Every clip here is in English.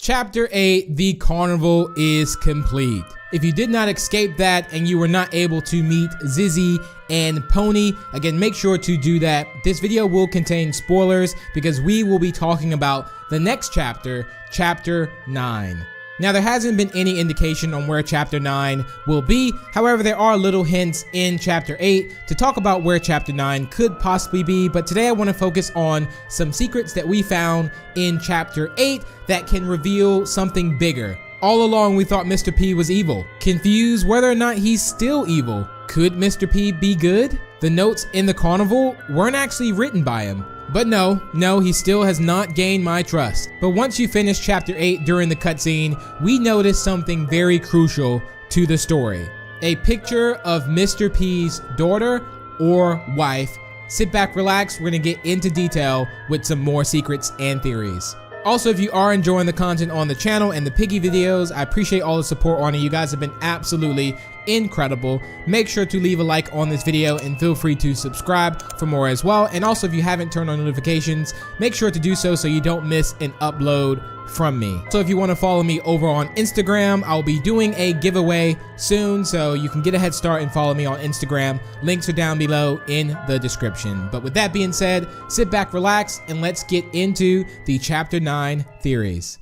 Chapter 8, The Carnival is complete. If you did not escape that and you were not able to meet Zizzy and Pony, again, make sure to do that. This video will contain spoilers because we will be talking about the next chapter, Chapter 9. Now, there hasn't been any indication on where Chapter 9 will be. However, there are little hints in Chapter 8 to talk about where Chapter 9 could possibly be. But today I want to focus on some secrets that we found in Chapter 8 that can reveal something bigger. All along, we thought Mr. P was evil. Confused whether or not he's still evil. Could Mr. P be good? The notes in the carnival weren't actually written by him. But no, he still has not gained my trust. But once you finish Chapter 8 during the cutscene, we notice something very crucial to the story. A picture of Mr. P's daughter or wife. Sit back, relax, we're gonna get into detail with some more secrets and theories. Also, if you are enjoying the content on the channel and the Piggy videos, I appreciate all the support on it. You guys have been absolutely incredible. Make sure to leave a like on this video and feel free to subscribe for more as well. And also, if you haven't turned on notifications, make sure to do so you don't miss an upload from me. So if you want to follow me over on Instagram, I'll be doing a giveaway soon, so you can get a head start and follow me on Instagram. Links are down below in the description. But with that being said, sit back, relax, and let's get into the Chapter 9 theories.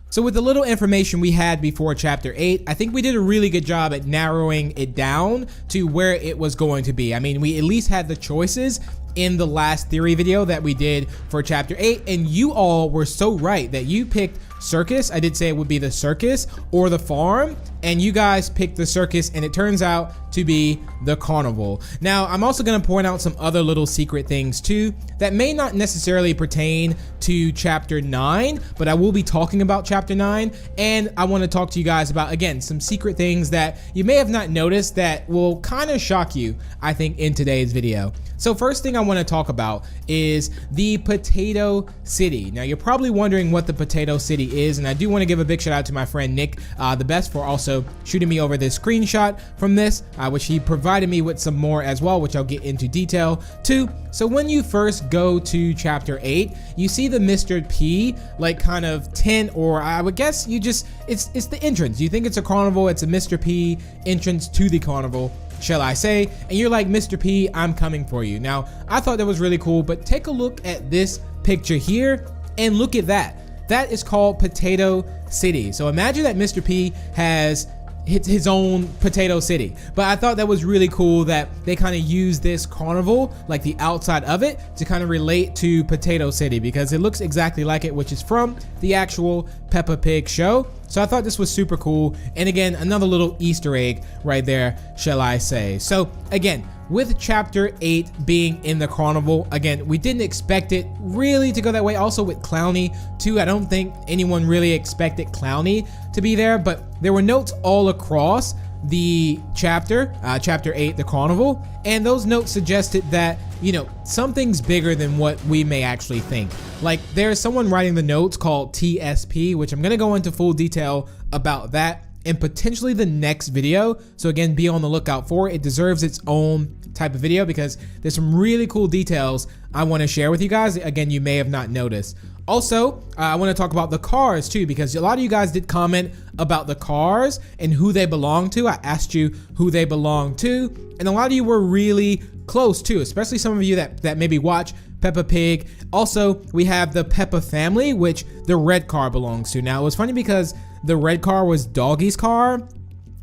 So with the little information we had before Chapter 8, I think we did a really good job at narrowing it down to where it was going to be. I mean, we at least had the choices in the last theory video that we did for Chapter 8, and you all were so right that you picked circus. I did say it would be the circus or the farm, and you guys picked the circus, and it turns out to be the carnival. Now, I'm also going to point out some other little secret things too that may not necessarily pertain to Chapter 9, but I will be talking about Chapter 9, and I want to talk to you guys about, again, some secret things that you may have not noticed that will kind of shock you, I think, in today's video. So first thing I want to talk about is the Potato City. Now, you're probably wondering what the Potato City is, and I do want to give a big shout out to my friend Nick, the best, for also shooting me over this screenshot from this, which he provided me with some more as well, which I'll get into detail too. So when you first go to Chapter 8, you see the Mr. P like kind of tent, or I would guess you just, it's the entrance. You think it's a carnival, it's a Mr. P entrance to the carnival, shall I say, and you're like, Mr. P, I'm coming for you. Now, I thought that was really cool, but take a look at this picture here and look at that. That is called Potato City. So imagine that Mr. P has his own Potato City. But I thought that was really cool that they kind of use this carnival, like the outside of it, to kind of relate to Potato City because it looks exactly like it, which is from the actual Peppa Pig show. So I thought this was super cool. And again, another little Easter egg right there, shall I say. So again, with Chapter 8 being in the carnival, again, we didn't expect it really to go that way. Also with Clowny too, I don't think anyone really expected Clowny to be there, but there were notes all across the chapter, Chapter 8, the carnival, and those notes suggested that, you know, something's bigger than what we may actually think. Like, there's someone writing the notes called TSP, which I'm gonna go into full detail about that in potentially the next video. So again, be on the lookout for it. It deserves its own type of video because there's some really cool details I want to share with you guys. Again, you may have not noticed. Also, I want to talk about the cars too, because a lot of you guys did comment about the cars and who they belong to. I asked you who they belong to, and a lot of you were really close too, especially some of you that maybe watch Peppa Pig. Also, we have the Peppa family, which the red car belongs to. Now, it was funny because the red car was Doggy's car.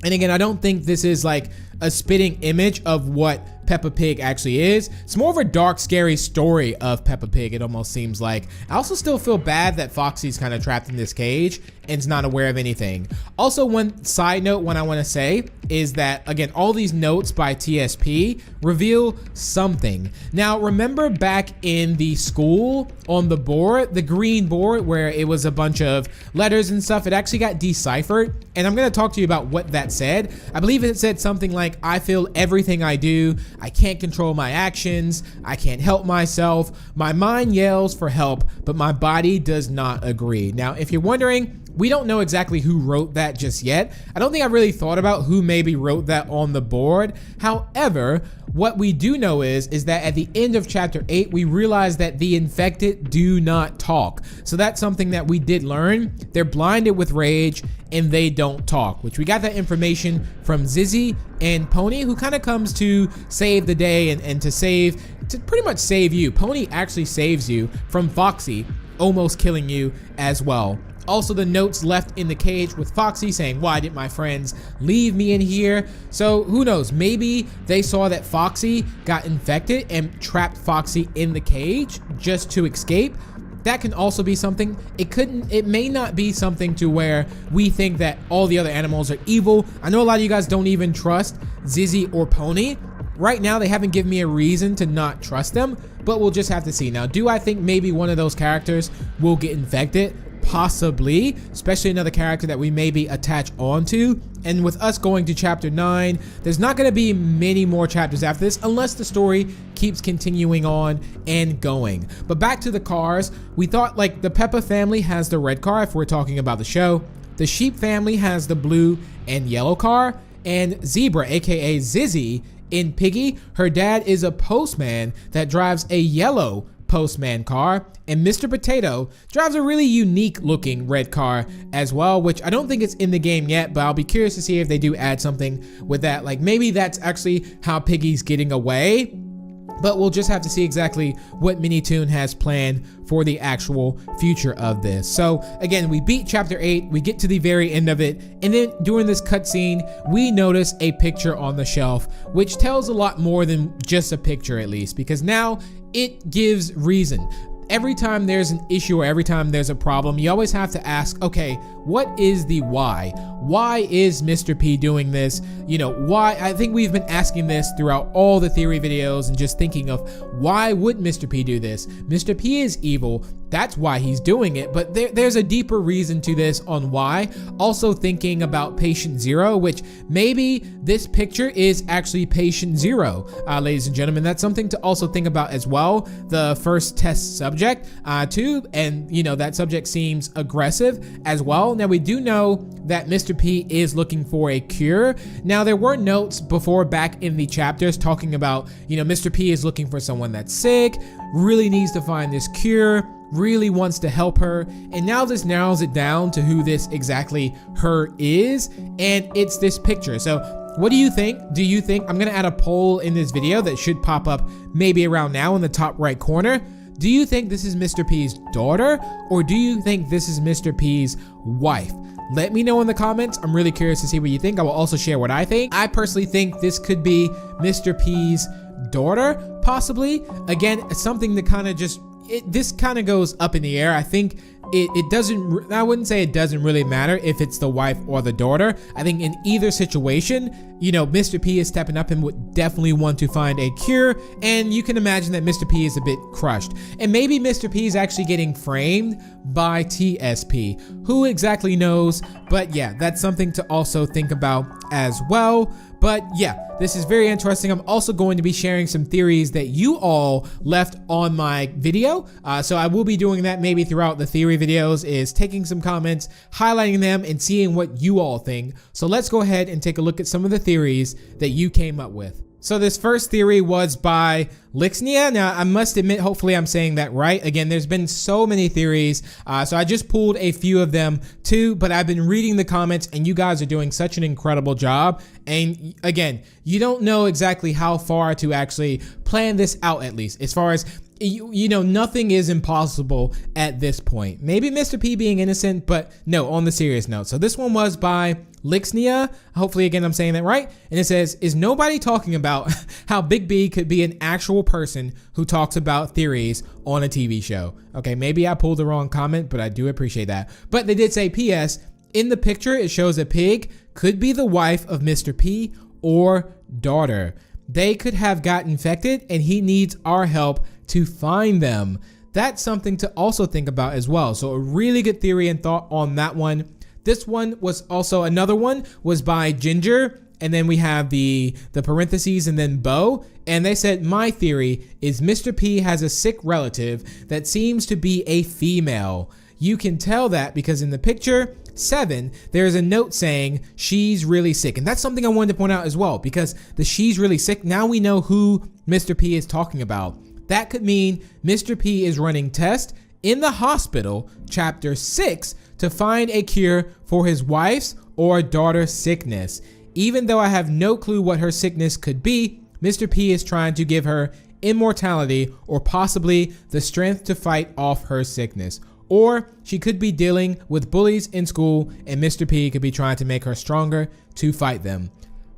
And again, I don't think this is like a spitting image of what Peppa Pig actually is. It's more of a dark, scary story of Peppa Pig, it almost seems like. I also still feel bad that Foxy's kind of trapped in this cage and is not aware of anything. Also, one side note, what I want to say is that, again, all these notes by TSP reveal something. Now, remember back in the school on the board, the green board where it was a bunch of letters and stuff, it actually got deciphered. And I'm going to talk to you about what that said. I believe it said something like, I feel everything I do. I can't control my actions. I can't help myself. My mind yells for help, but my body does not agree. Now, if you're wondering We don't know exactly who wrote that just yet. I don't think I really thought about who maybe wrote that on the board. However, what we do know is that at the end of chapter 8, we realize that the infected do not talk. So that's something that we did learn. They're blinded with rage and they don't talk, which we got that information from Zizzy and Pony, who kind of comes to save the day and to pretty much save you. Pony actually saves you from Foxy almost killing you as well. Also, the notes left in the cage with Foxy saying, "Why did my friends leave me in here?" So who knows, maybe they saw that Foxy got infected and trapped Foxy in the cage just to escape. That can also be something. It may not be something to where we think that all the other animals are evil. I know a lot of you guys don't even trust Zizzy or Pony. Right now, they haven't given me a reason to not trust them, but we'll just have to see. Now, do I think maybe one of those characters will get infected? Possibly, especially another character that we maybe attach onto. And with us going to chapter 9, there's not going to be many more chapters after this unless the story keeps continuing on and going. But back to the cars, we thought like the Peppa family has the red car if we're talking about the show. The Sheep family has the blue and yellow car, and Zebra, aka Zizzy, in Piggy, her dad is a postman that drives a yellow postman car, and Mr. Potato drives a really unique looking red car as well, which I don't think it's in the game yet, but I'll be curious to see if they do add something with that. Like maybe that's actually how Piggy's getting away, but we'll just have to see exactly what Minitoon has planned for the actual future of this. So again, we beat chapter 8, we get to the very end of it, and then during this cutscene, we notice a picture on the shelf, which tells a lot more than just a picture, at least, because now it gives reason. Every time there's an issue or every time there's a problem, you always have to ask, okay, what is the why? Why is Mr. P doing this? You know, why? I think we've been asking this throughout all the theory videos and just thinking of why would Mr. P do this? Mr. P is evil. That's why he's doing it. But there's a deeper reason to this on why. Also thinking about patient 0, which maybe this picture is actually patient 0, ladies and gentlemen. That's something to also think about as well. The first test subject too, and you know, that subject seems aggressive as well. Now we do know that Mr. P is looking for a cure. Now there were notes before back in the chapters talking about, you know, Mr. P is looking for someone that's sick, really needs to find this cure, really wants to help her, and now this narrows it down to who this exactly her is, and it's this picture. So what do you think? Do you think, I'm gonna add a poll in this video that should pop up maybe around now in the top right corner. Do you think this is Mr. P's daughter, or do you think this is Mr. P's wife? Let me know in the comments. I'm really curious to see what you think. I will also share what I think. I personally think this could be Mr. P's daughter, possibly. Again, it's something that kind of just, this kind of goes up in the air. I think it doesn't, I wouldn't say it doesn't really matter if it's the wife or the daughter. I think in either situation, you know, Mr. P is stepping up and would definitely want to find a cure, and you can imagine that Mr. P is a bit crushed. And maybe Mr. P is actually getting framed by TSP. Who exactly knows? But yeah, that's something to also think about as well. But yeah, this is very interesting. I'm also going to be sharing some theories that you all left on my video. So I will be doing that maybe throughout the theory videos, is taking some comments, highlighting them, and seeing what you all think. So let's go ahead and take a look at some of the theories that you came up with. So this first theory was by Lixnia. Now, I must admit, hopefully I'm saying that right. Again, there's been so many theories, so I just pulled a few of them too, but I've been reading the comments and you guys are doing such an incredible job. And again, you don't know exactly how far to actually plan this out, at least as far as you know, nothing is impossible at this point. Maybe Mr. P being innocent, but no, on the serious note. So this one was by Lixnia. Hopefully, again, I'm saying that right. And it says, is nobody talking about how Big B could be an actual person who talks about theories on a TV show? Okay, maybe I pulled the wrong comment, but I do appreciate that. But they did say, P.S. in the picture, it shows a pig could be the wife of Mr. P or daughter. They could have got infected and he needs our help to find them. That's something to also think about as well. So a really good theory and thought on that one. This one was also, another one was by Ginger, and then we have the parentheses and then Bo, and they said, my theory is Mr. P has a sick relative that seems to be a female. You can tell that because in the picture 7, there's a note saying she's really sick. And that's something I wanted to point out as well, because the she's really sick, now we know who Mr. P is talking about. That could mean Mr. P is running tests in the hospital, chapter 6, to find a cure for his wife's or daughter's sickness. Even though I have no clue what her sickness could be, Mr. P is trying to give her immortality or possibly the strength to fight off her sickness. Or she could be dealing with bullies in school and Mr. P could be trying to make her stronger to fight them.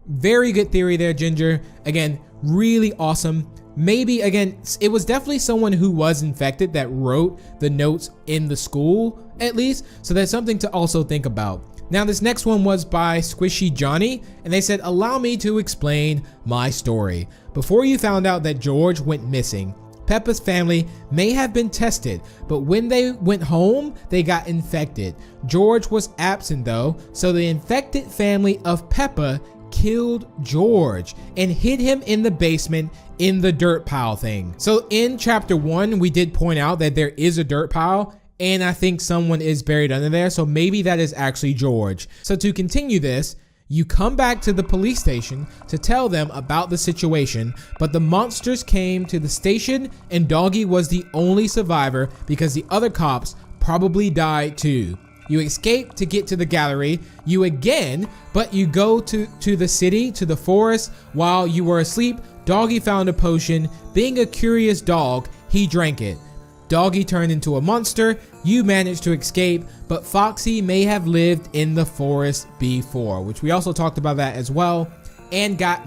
Very good theory there, Ginger. Again, really awesome. Maybe, again, it was definitely someone who was infected that wrote the notes in the school, at least. So that's something to also think about. Now, this next one was by Squishy Johnny, and they said, allow me to explain my story. Before you found out that George went missing, Peppa's family may have been tested, but when they went home, they got infected. George was absent though, so the infected family of Peppa killed George and hid him in the basement in the dirt pile thing. So in chapter 1, we did point out that there is a dirt pile, and I think someone is buried under there, so maybe that is actually George. So to continue this, you come back to the police station to tell them about the situation, but the monsters came to the station and Doggy was the only survivor because the other cops probably died too. You escape to get to the gallery, but you go to the city, to the forest. While you were asleep, Doggy found a potion. Being a curious dog, he drank it. Doggy turned into a monster. You managed to escape, but Foxy may have lived in the forest before, which we also talked about that as well, and got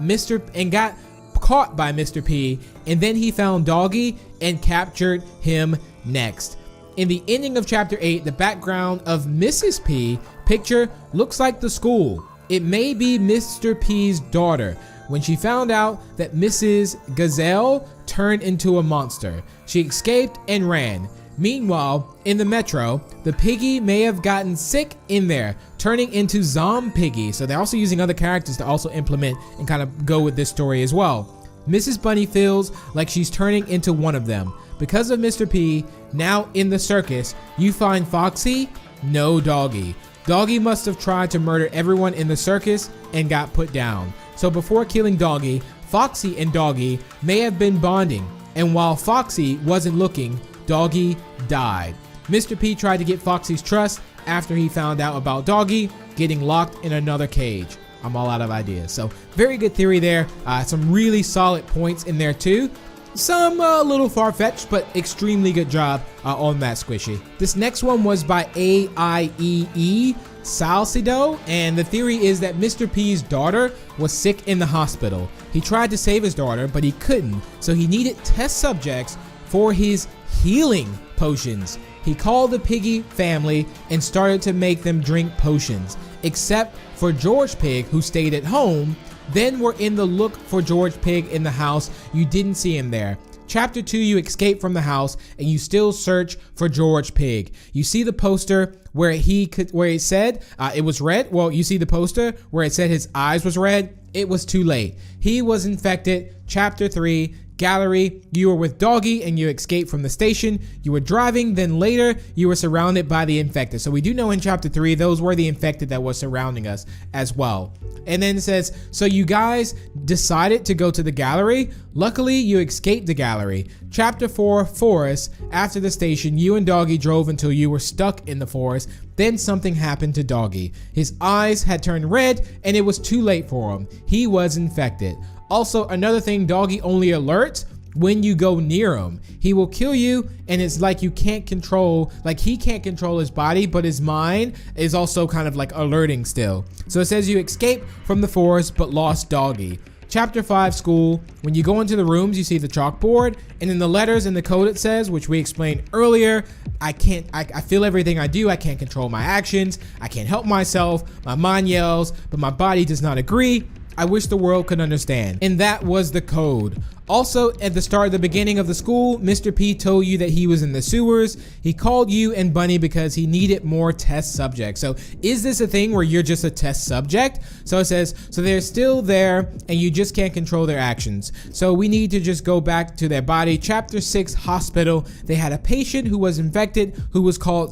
caught by Mr. P, and then he found Doggy and captured him next. In the ending of chapter 8, the background of Mrs. P picture looks like the school. It may be Mr. P's daughter. When she found out that Mrs. Gazelle turned into a monster, she escaped and ran. Meanwhile, in the metro, the piggy may have gotten sick in there, turning into Zombie Piggy. So they're also using other characters to also implement and kind of go with this story as well. Mrs. Bunny feels like she's turning into one of them. Because of Mr. P, now in the circus, you find Foxy, no Doggy. Doggy must have tried to murder everyone in the circus and got put down. So before killing Doggy, Foxy and Doggy may have been bonding, and while Foxy wasn't looking, Doggy died. Mr. P tried to get Foxy's trust after he found out about Doggy getting locked in another cage. I'm all out of ideas. So very good theory there. Some really solid points in there too. Some a little far-fetched, but extremely good job on that, Squishy. This next one was by AIEE Salcido, and the theory is that Mr. P's daughter was sick in the hospital. He tried to save his daughter, but he couldn't, so he needed test subjects for his healing potions. He called the Piggy family and started to make them drink potions, except for George Pig, who stayed at home. Then we're in the look for George Pig in the house. You didn't see him there. Chapter 2, you escape from the house and you still search for George Pig. You see the poster where it said it was red. Well, you see the poster where it said his eyes was red. It was too late. He was infected. Chapter 3, gallery, you were with Doggy and you escaped from the station. You were driving, then later you were surrounded by the infected. So we do know in chapter 3 those were the infected that was surrounding us as well. And then it says, so you guys decided to go to the gallery. Luckily you escaped the gallery. Chapter 4, forest. After the station, you and Doggy drove until you were stuck in the forest. Then something happened to Doggy. His eyes had turned red and it was too late for him. He was infected. Also, another thing, Doggy only alerts when you go near him. He will kill you, and it's like you can't control, like he can't control his body, but his mind is also kind of like alerting still. So it says you escape from the forest but lost Doggy. Chapter 5, school. When you go into the rooms, you see the chalkboard, and in the letters in the code it says, which we explained earlier, I feel everything I do. I can't control my actions. I can't help myself. My mind yells, but my body does not agree. I wish the world could understand. And that was the code. Also, at the start of the beginning of the school, Mr. P told you that he was in the sewers. He called you and Bunny because he needed more test subjects. So is this a thing where you're just a test subject? So it says, so they're still there and you just can't control their actions. So we need to just go back to their body. Chapter 6 hospital. They had a patient who was infected who was called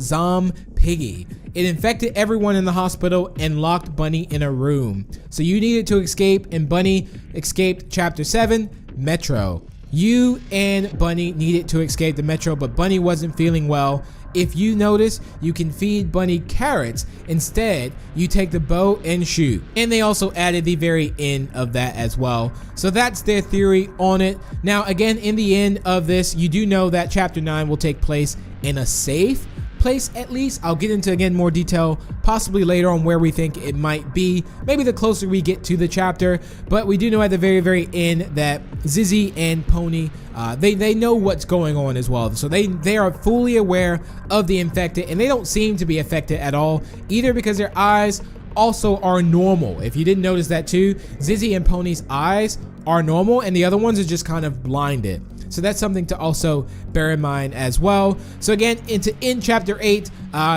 Piggy. It infected everyone in the hospital and locked Bunny in a room. So you needed to escape and Bunny escaped. Chapter 7. Metro. You and Bunny needed to escape the metro, but Bunny wasn't feeling well. If you notice, you can feed Bunny carrots. Instead, you take the bow and shoot. And they also added the very end of that as well. So that's their theory on it. Now, again, in the end of this, you do know that chapter 9 will take place in a safe place, at least. I'll get into again more detail possibly later on where we think it might be, maybe the closer we get to the chapter, but we do know at the very end that Zizzy and Pony, they know what's going on as well. So they are fully aware of the infected and they don't seem to be affected at all either because their eyes also are normal. If you didn't notice that too, Zizzy and Pony's eyes are normal and the other ones are just kind of blinded. So that's something to also bear in mind as well. So again, in chapter 8,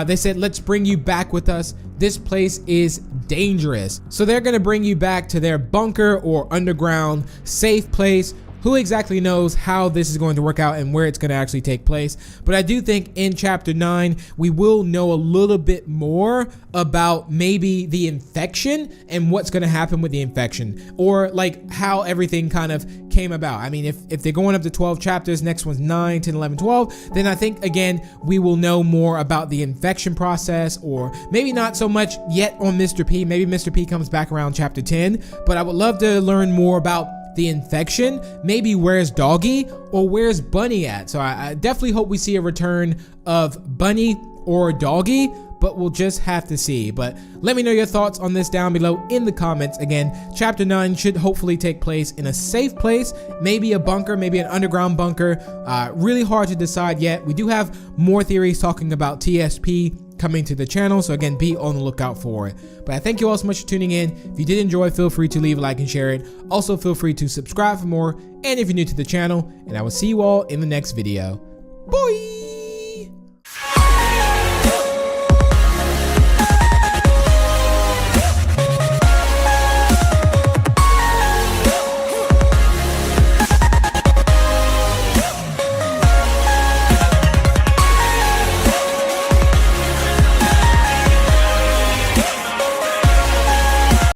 they said, let's bring you back with us. This place is dangerous. So they're going to bring you back to their bunker or underground safe place. Who exactly knows how this is going to work out and where it's going to actually take place. But I do think in chapter 9, we will know a little bit more about maybe the infection and what's going to happen with the infection, or like how everything kind of came about. I mean, if they're going up to 12 chapters, next one's 9, 10, 11, 12, then I think again, we will know more about the infection process, or maybe not so much yet on Mr. P. Maybe Mr. P comes back around chapter 10, but I would love to learn more about the infection, maybe where's Doggy or where's Bunny at. So I definitely hope we see a return of Bunny or Doggy, but we'll just have to see. But let me know your thoughts on this down below in the comments. Again, chapter 9 should hopefully take place in a safe place, maybe a bunker, maybe an underground bunker. Really hard to decide yet. We do have more theories talking about TSP coming to the channel, so again, be on the lookout for it. But I thank you all so much for tuning in. If you did enjoy, feel free to leave a like and share it. Also feel free to subscribe for more, and if you're new to the channel, and I will see you all in the next video. Bye.